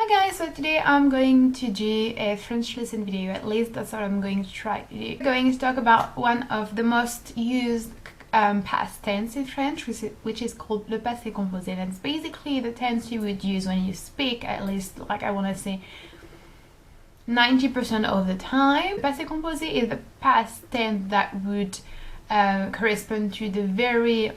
guys, so today I'm going to do a French lesson video, at least that's what I'm going to try to do. I'm going to talk about one of the most used past tense in French, which is called le passé composé. That's basically the tense you would use when you speak, at least, like I want to say, 90% of the time. Passé composé is the past tense that would correspond to the very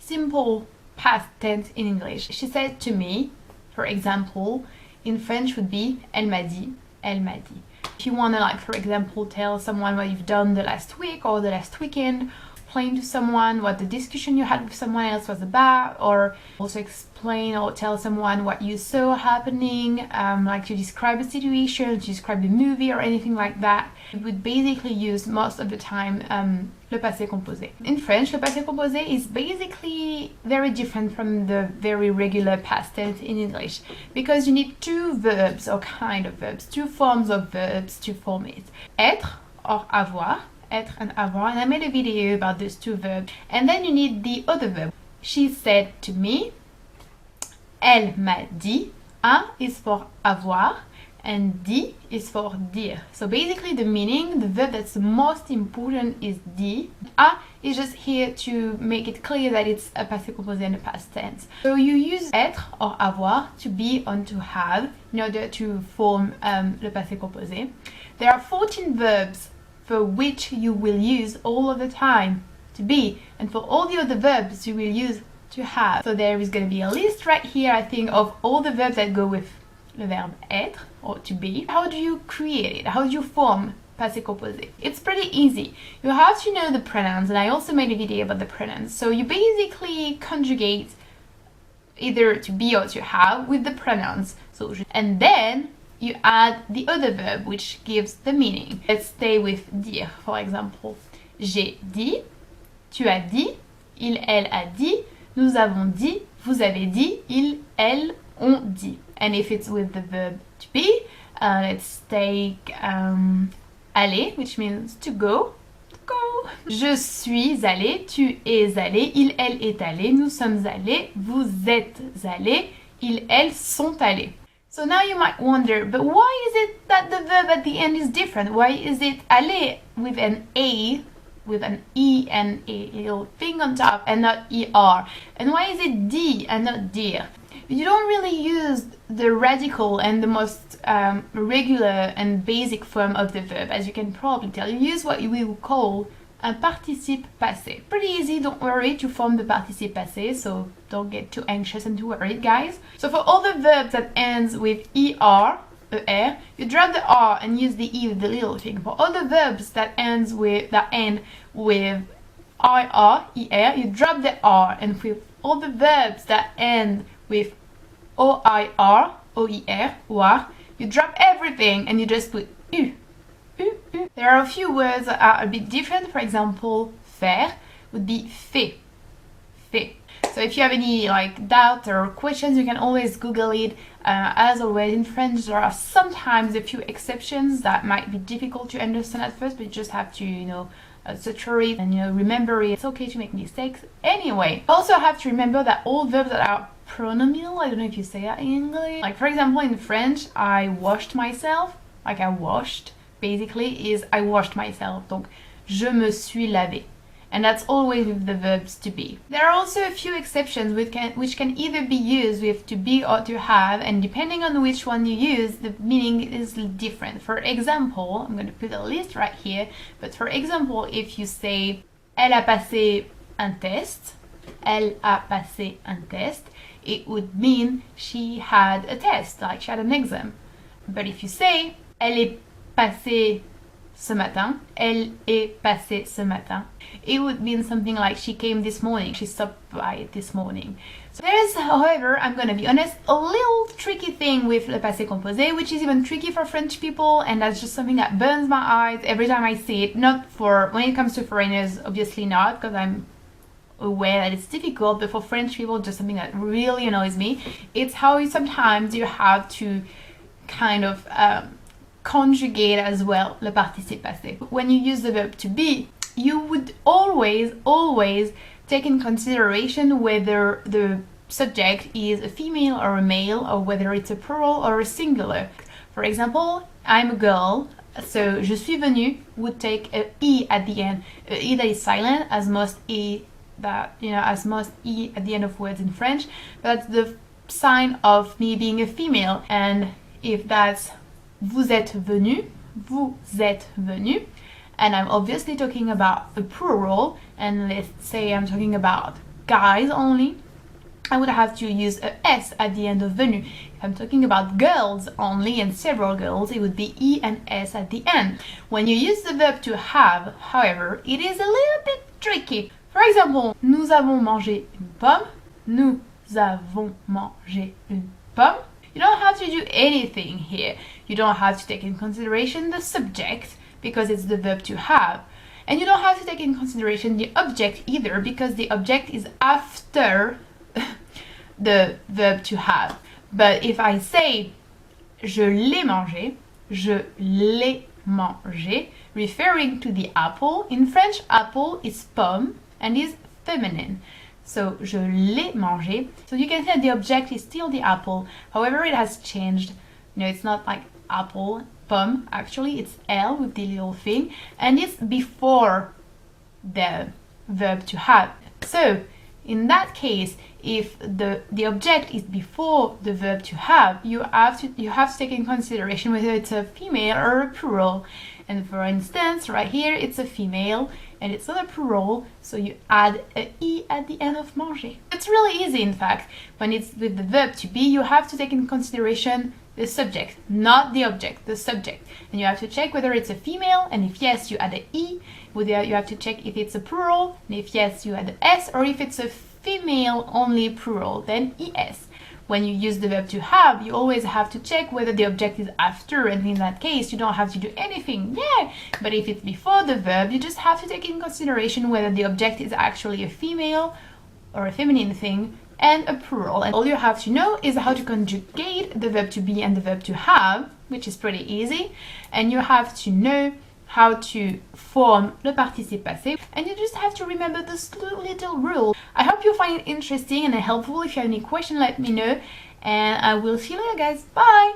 simple past tense in English. She said to me, for example, in French would be elle m'a dit, elle m'a dit. If you want to, like, for example, tell someone what you've done the last week or the last weekend, explain to someone what the discussion you had with someone else was about, or also explain or tell someone what you saw happening, like to describe a situation, to describe a movie or anything like that, you would basically use most of the time le passé composé. In French, le passé composé is basically very different from the very regular past tense in English, because you need two verbs or kind of verbs, two forms of verbs to form it. Être or avoir, être and avoir, and I made a video about those two verbs. And then you need the other verb. She said to me, elle m'a dit. A is for avoir and dit is for dire. So basically the meaning, the verb that's the most important is dit. A is just here to make it clear that it's a passé composé and a past tense. So you use être or avoir, to be and to have, in order to form le passé composé. There are 14 verbs for which you will use all of the time to be, and for all the other verbs you will use to have. So there is going to be a list right here, I think, of all the verbs that go with the verb être or to be. How do you create it? How do you form passé composé? It's pretty easy. You have to know the pronouns, and I also made a video about the pronouns. So you basically conjugate either to be or to have with the pronouns. So, and then you add the other verb, which gives the meaning. Let's stay with dire, for example. J'ai dit, tu as dit, il, elle a dit, nous avons dit, vous avez dit, il, elle ont dit. And if it's with the verb to be, let's take aller, which means to go. Go. Je suis allé, tu es allé, il, elle est allé, nous sommes allés, vous êtes allés, ils, elles sont allés. So now you might wonder, but why is it that the verb at the end is different? Why is it aller with an A, with an E and a little thing on top, and not ER? And why is it D and not dire? You don't really use the radical and the most regular and basic form of the verb, as you can probably tell. You use what we will call a participe passé. Pretty easy, don't worry, to form the participe passé, so don't get too anxious and too worried, guys. So for all the verbs that ends with ER, you drop the R and use the E with the little thing. For all the verbs that end with IR, you drop the R, and for all the verbs that end with OIR, OIR, you drop everything and you just put U. There are a few words that are a bit different. For example, faire would be fait. Fait. So if you have any doubt or questions, you can always Google it. As always, in French there are sometimes a few exceptions that might be difficult to understand at first, but you just have to, structure it and remember it. It's okay to make mistakes. Anyway, also have to remember that all verbs that are pronominal, I don't know if you say that in English. Like for example, in French, I washed myself. Like I washed, basically, is I washed myself. Donc, je me suis lavé. And that's always with the verbs to be. There are also a few exceptions which can either be used with to be or to have, and depending on which one you use, the meaning is different. For example, I'm going to put a list right here, but for example, if you say elle a passé un test, elle a passé un test, it would mean she had a test, like she had an exam. But if you say elle est passée ce matin, elle est passée ce matin, it would mean something like she came this morning, she stopped by this morning. So there's, however, I'm gonna be honest, a little tricky thing with le passé composé, which is even tricky for French people, and that's just something that burns my eyes every time I see it. Not for, when it comes to foreigners, obviously not, because I'm aware that it's difficult, but for French people, just something that really annoys me. It's how sometimes you have to kind of conjugate as well le participe passé. When you use the verb to be, you would always take in consideration whether the subject is a female or a male, or whether it's a plural or a singular. For example, I'm a girl, so je suis venue would take a E at the end. A E that is silent, as most E at the end of words in French. That's the sign of me being a female. And if that's vous êtes venu, and I'm obviously talking about a plural, and let's say I'm talking about guys only, I would have to use a S at the end of venu. If I'm talking about girls only and several girls, it would be E and S at the end. When you use the verb to have, however, it is a little bit tricky. For example, nous avons mangé une pomme. Nous avons mangé une pomme. You don't have to do anything here. You don't have to take in consideration the subject because it's the verb to have. And you don't have to take in consideration the object either because the object is after the verb to have. But if I say je l'ai mangé, referring to the apple, in French, apple is pomme and is feminine. So, je l'ai mangé. So you can say the object is still the apple. However, it has changed. It's not like apple, pomme. Actually, it's L with the little thing. And it's before the verb to have. So, in that case, if the object is before the verb to have, you have to take in consideration whether it's a female or a plural. And for instance, right here, it's a female and it's not a plural, so you add a E at the end of manger. It's really easy, in fact. When it's with the verb to be, you have to take in consideration the subject, not the object, the subject. And you have to check whether it's a female, and if yes, you add a E. You have to check if it's a plural, and if yes, you add an S, or if it's a female only plural, then ES. When you use the verb to have, you always have to check whether the object is after, and in that case, you don't have to do anything. Yeah, but if it's before the verb, you just have to take in consideration whether the object is actually a female or a feminine thing and a plural. And all you have to know is how to conjugate the verb to be and the verb to have, which is pretty easy. And you have to know how to form le participe passé, and you just have to remember this little rule. I hope you find it interesting and helpful. If you have any question, let me know, and I will see you later, guys. Bye!